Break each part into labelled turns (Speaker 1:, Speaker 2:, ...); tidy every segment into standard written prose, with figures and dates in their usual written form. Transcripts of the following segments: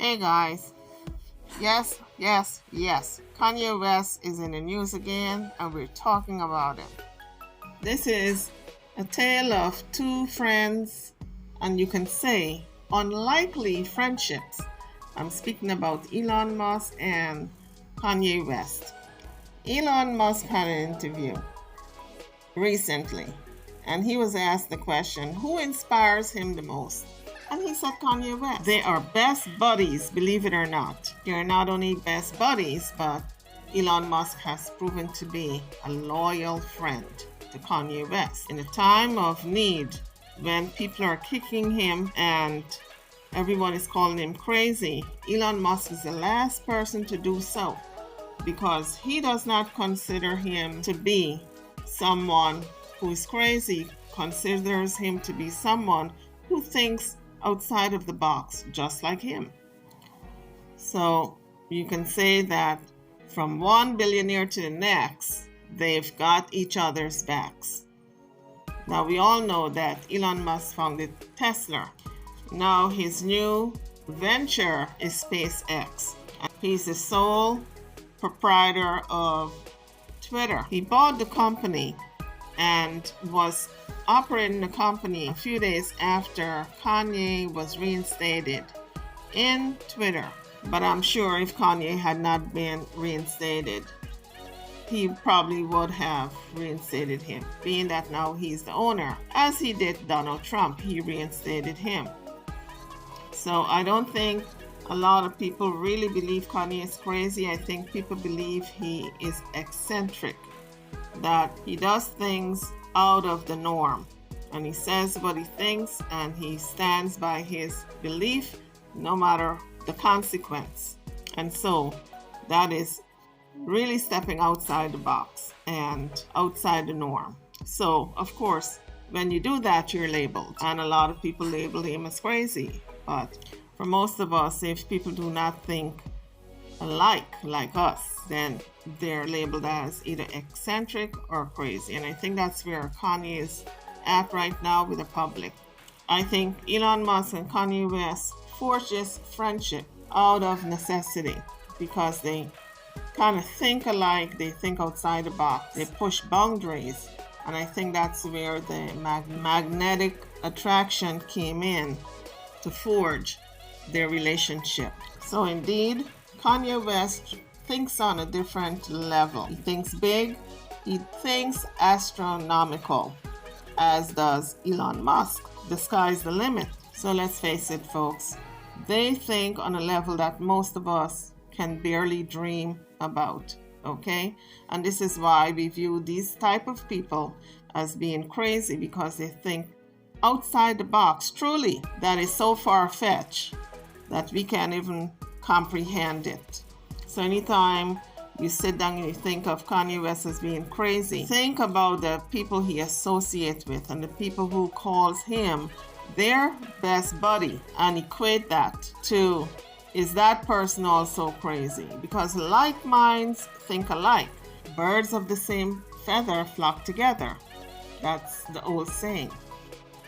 Speaker 1: Hey guys, yes. Kanye West is in the news again and we're talking about it. This is a tale of two friends, and you can say unlikely friendships. I'm speaking about Elon Musk and Kanye West. Elon Musk had an interview recently, and he was asked the question, who inspires him the most? And he said Kanye West. They are best buddies, believe it or not. They're not only best buddies, but Elon Musk has proven to be a loyal friend to Kanye West. In a time of need, when people are kicking him and everyone is calling him crazy, Elon Musk is the last person to do so, because he does not consider him to be someone who is crazy, considers him to be someone who thinks outside of the box, just like him. So you can say that from one billionaire to the next, they've got each other's backs. Now we all know that Elon Musk founded Tesla. Now his new venture is SpaceX. He's the sole proprietor of Twitter. He bought the company and was operating the company a few days after Kanye was reinstated in Twitter. But I'm sure if Kanye had not been reinstated, he probably would have reinstated him, being that now he's the owner. As he did Donald Trump, he reinstated him. So I don't think a lot of people really believe Kanye is crazy. I think people believe he is eccentric, that he does things out of the norm, and he says what he thinks and he stands by his belief no matter the consequence. And so that is really stepping outside the box and outside the norm. So of course, when you do that, you're labeled, and a lot of people label him as crazy. But for most of us, if people do not think like us, then they're labeled as either eccentric or crazy. And I think that's where Kanye is at right now with the public. I think Elon Musk and Kanye West forged this friendship out of necessity because they kind of think alike, they think outside the box, they push boundaries. And I think that's where the magnetic attraction came in to forge their relationship. So indeed, Kanye West thinks on a different level. He thinks big, he thinks astronomical, as does Elon Musk. The sky's the limit. So let's face it, folks, they think on a level that most of us can barely dream about, okay? And this is why we view these type of people as being crazy, because they think outside the box, truly, that is so far-fetched that we can't even comprehend it. So anytime you sit down and you think of Kanye West as being crazy, think about the people he associates with and the people who calls him their best buddy, and equate that to, is that person also crazy? Because like minds think alike. Birds of the same feather flock together. That's the old saying.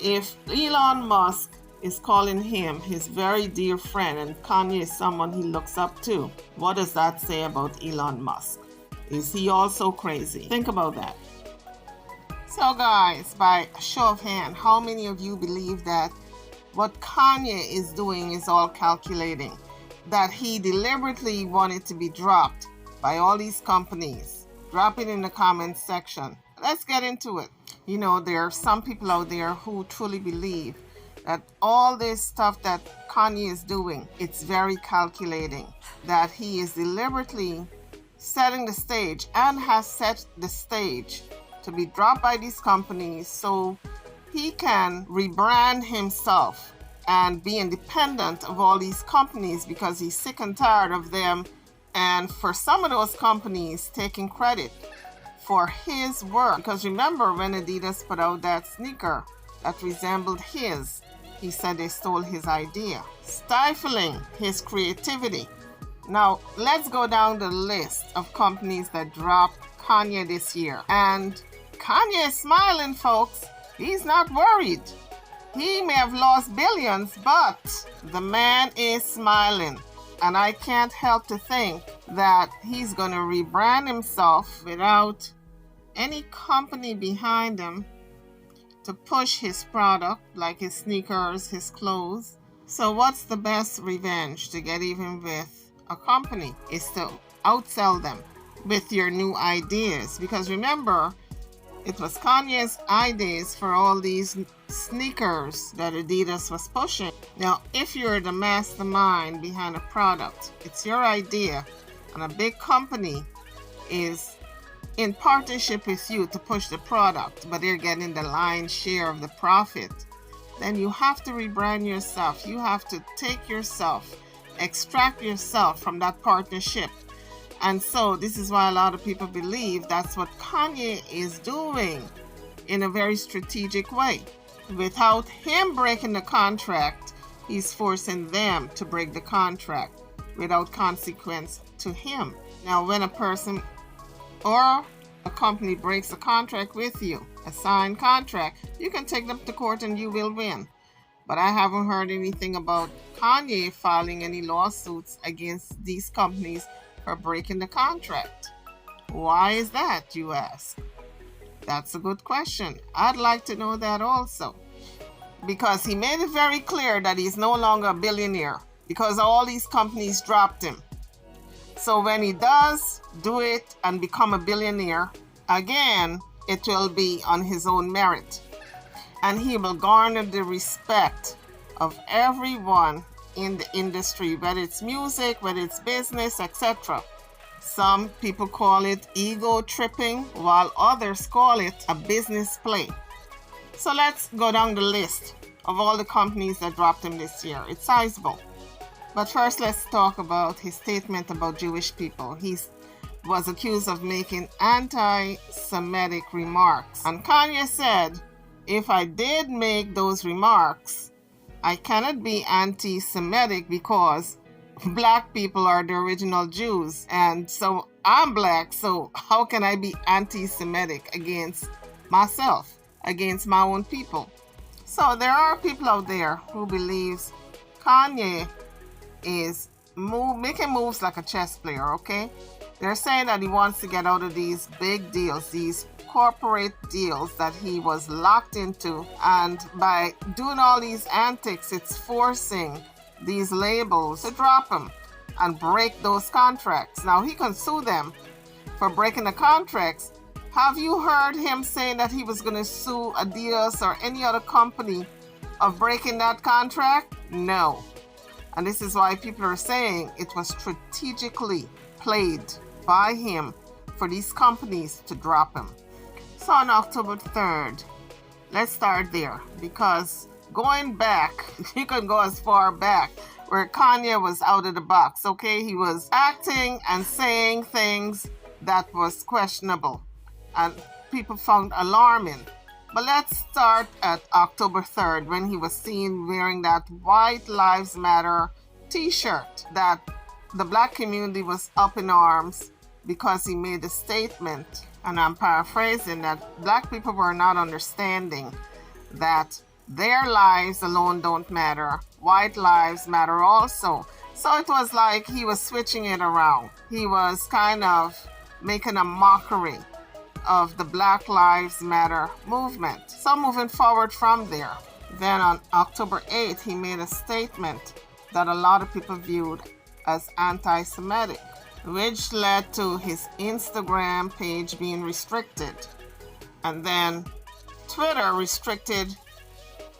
Speaker 1: If Elon Musk is calling him his very dear friend and Kanye is someone he looks up to, what does that say about Elon Musk? Is he also crazy? Think about that. So guys, by a show of hand, how many of you believe that what Kanye is doing is all calculating? That he deliberately wanted to be dropped by all these companies? Drop it in the comments section. Let's get into it. You know, there are some people out there who truly believe that all this stuff that Kanye is doing, it's very calculating, that he is deliberately setting the stage and has set the stage to be dropped by these companies so he can rebrand himself and be independent of all these companies, because he's sick and tired of them, and for some of those companies taking credit for his work. Because remember when Adidas put out that sneaker that resembled his, he said they stole his idea, stifling his creativity. Now, let's go down the list of companies that dropped Kanye this year. And Kanye is smiling, folks. He's not worried. He may have lost billions, but the man is smiling. And I can't help to think that he's going to rebrand himself without any company behind him to push his product, like his sneakers, his clothes. So what's the best revenge to get even with a company is to outsell them with your new ideas. Because remember, it was Kanye's ideas for all these sneakers that Adidas was pushing. Now, if you're the mastermind behind a product, it's your idea, and a big company is in partnership with you to push the product, but they're getting the lion's share of the profit, then you have to rebrand yourself. You have to take yourself, extract yourself from that partnership. And so this is why a lot of people believe that's what Kanye is doing in a very strategic way. Without him breaking the contract, he's forcing them to break the contract without consequence to him. Now, when a person or a company breaks a contract with you, a signed contract, you can take them to court and you will win. But I haven't heard anything about Kanye filing any lawsuits against these companies for breaking the contract. Why is that, you ask? That's a good question. I'd like to know that also. Because he made it very clear that he's no longer a billionaire because all these companies dropped him. So when he does do it and become a billionaire, again, it will be on his own merit. And he will garner the respect of everyone in the industry, whether it's music, whether it's business, etc. Some people call it ego tripping, while others call it a business play. So let's go down the list of all the companies that dropped him this year. It's sizable. But first, let's talk about his statement about Jewish people. He was accused of making anti-Semitic remarks. And Kanye said, if I did make those remarks, I cannot be anti-Semitic because black people are the original Jews. And so I'm black, so how can I be anti-Semitic against myself, against my own people? So there are people out there who believes Kanye is making moves like a chess player, okay? They're saying that he wants to get out of these big deals, these corporate deals that he was locked into, and by doing all these antics, it's forcing these labels to drop him and break those contracts. Now he can sue them for breaking the contracts. Have you heard him saying that he was going to sue Adidas or any other company of breaking that contract? No. And this is why people are saying it was strategically played by him for these companies to drop him. So on October 3rd, let's start there, because going back, you can go as far back where Kanye was out of the box, okay? He was acting and saying things that was questionable and people found alarming. But let's start at October 3rd when he was seen wearing that White Lives Matter t-shirt that the black community was up in arms because he made a statement, and I'm paraphrasing, that black people were not understanding that their lives alone don't matter. White lives matter also. So it was like he was switching it around. He was kind of making a mockery of the Black Lives Matter movement. So moving forward from there, then on October 8th, he made a statement that a lot of people viewed as anti-Semitic, which led to his Instagram page being restricted. And then Twitter restricted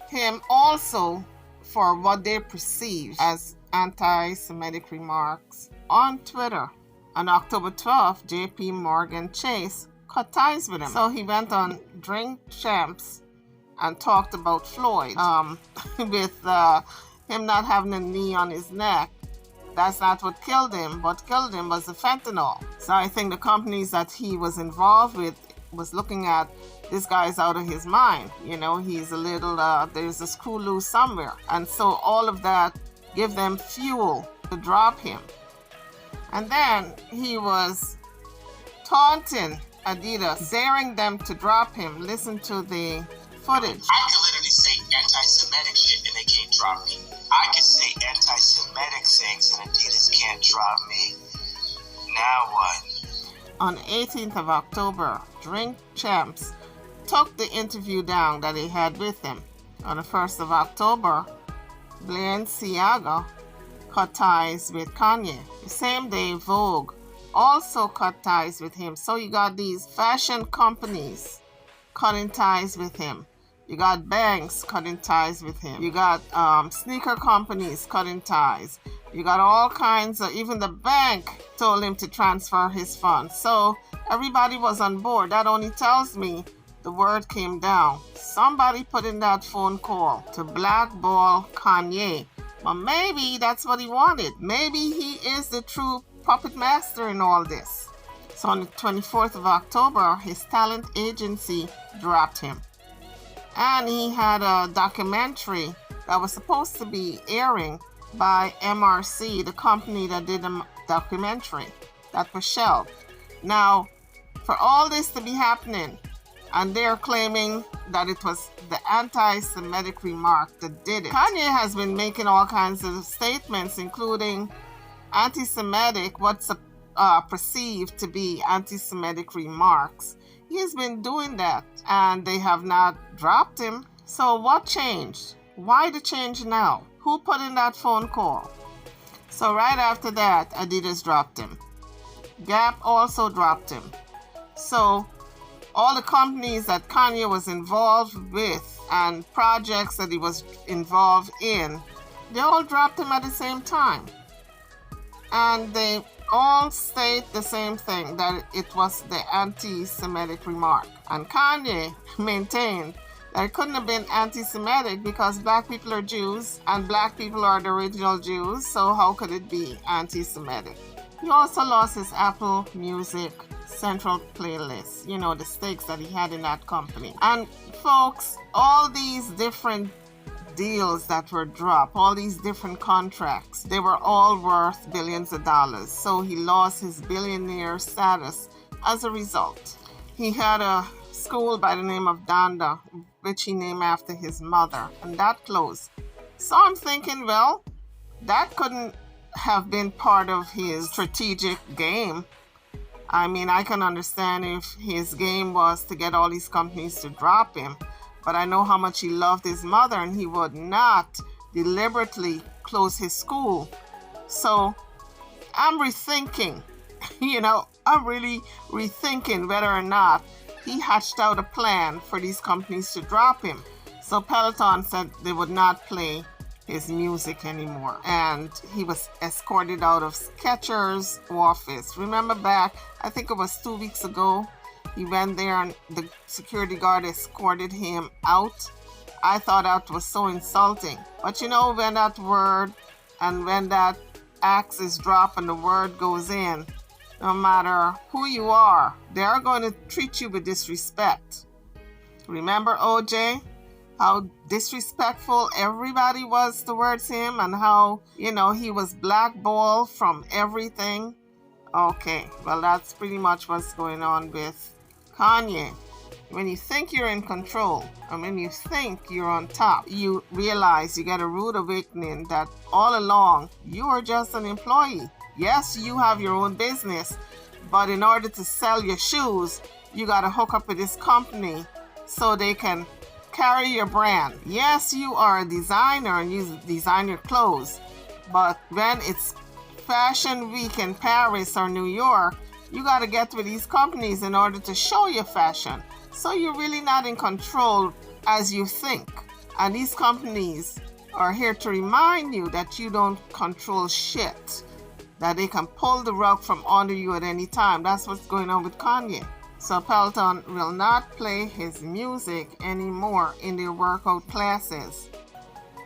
Speaker 1: him also for what they perceived as anti-Semitic remarks on Twitter. On October 12th, JP Morgan Chase cut ties with him. So he went on Drink Champs and talked about Floyd with him not having a knee on his neck. That's not what killed him. What killed him was the fentanyl. So I think the companies that he was involved with was looking at, this guy's out of his mind. You know, he's a little, there's a screw loose somewhere. And so all of that give them fuel to drop him. And then he was taunting Adidas, daring them to drop him. Listen to the footage.
Speaker 2: I could literally say anti-Semitic anti-Semitic shit and they can't drop me. I can say anti-Semitic things and Adidas can't drop me. Now what?
Speaker 1: On 18th of October, Drink Champs took the interview down that he had with him. On the 1st of October, Balenciaga cut ties with Kanye. The same day, Vogue also cut ties with him. So you got these fashion companies cutting ties with him. You got banks cutting ties with him. You got sneaker companies cutting ties. You got all kinds of, even the bank told him to transfer his funds. So everybody was on board. That only tells me the word came down. Somebody put in that phone call to blackball Kanye. But maybe that's what he wanted. Maybe he is the true puppet master in all this. So on the 24th of October, his talent agency dropped him. And he had a documentary that was supposed to be airing by MRC, the company that did the documentary, that was shelved. Now, for all this to be happening, and they're claiming that it was the anti-Semitic remark that did it. Kanye has been making all kinds of statements, including anti-Semitic, what's perceived to be anti-Semitic remarks. He's been doing that, and they have not dropped him. So what changed? Why the change now? Who put in that phone call? So right after that, Adidas dropped him. Gap also dropped him. So all the companies that Kanye was involved with and projects that he was involved in, they all dropped him at the same time. And they all state the same thing, that it was the anti-Semitic remark. And Kanye maintained that it couldn't have been anti-Semitic because black people are Jews and black people are the original Jews, so how could it be anti-Semitic? He also lost his Apple Music Central playlist, you know, the stakes that he had in that company. And folks, all these different deals that were dropped, all these different contracts, they were all worth billions of dollars. So he lost his billionaire status as a result. He had a school by the name of Donda, which he named after his mother, and that closed. So I'm thinking, well, that couldn't have been part of his strategic game. I mean, I can understand if his game was to get all these companies to drop him, but I know how much he loved his mother, and he would not deliberately close his school. So I'm rethinking, I'm really rethinking whether or not he hatched out a plan for these companies to drop him. So Peloton said they would not play his music anymore, and he was escorted out of Skechers' office. Remember back, I think it was 2 weeks ago, he went there and the security guard escorted him out. I thought that was so insulting. But when that word and when that axe is dropped and the word goes in, no matter who you are, they are going to treat you with disrespect. Remember OJ? How disrespectful everybody was towards him, and how, he was blackballed from everything. Okay, well, that's pretty much what's going on with Kanye. When you think you're in control, and when you think you're on top, you realize you get a rude awakening that all along you are just an employee. Yes, you have your own business, but in order to sell your shoes, you got to hook up with this company so they can carry your brand. Yes, you are a designer and you design your clothes, but when it's Fashion Week in Paris or New York, you got to get with these companies in order to show your fashion. So you're really not in control as you think. And these companies are here to remind you that you don't control shit, that they can pull the rug from under you at any time. That's what's going on with Kanye. So Peloton will not play his music anymore in their workout classes.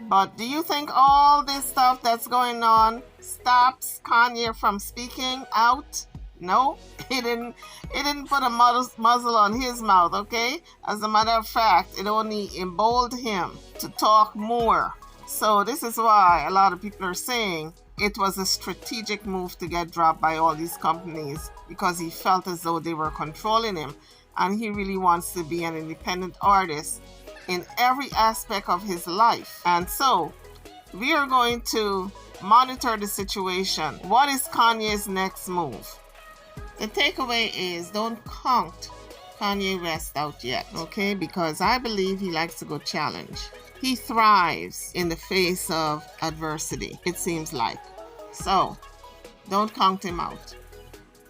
Speaker 1: But do you think all this stuff that's going on stops Kanye from speaking out? No, it didn't put a muzzle on his mouth, okay? As a matter of fact, it only emboldened him to talk more. So this is why a lot of people are saying it was a strategic move to get dropped by all these companies, because he felt as though they were controlling him, and he really wants to be an independent artist in every aspect of his life. And so we are going to monitor the situation. What is Kanye's next move? The takeaway is don't count Kanye West out yet, okay? Because I believe he likes to go challenge. He thrives in the face of adversity, it seems like. So don't count him out.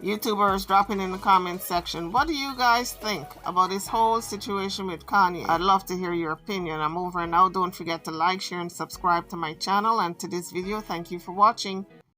Speaker 1: YouTubers, drop in the comments section. What do you guys think about this whole situation with Kanye? I'd love to hear your opinion. I'm over now. Don't forget to like, share, and subscribe to my channel and to this video. Thank you for watching.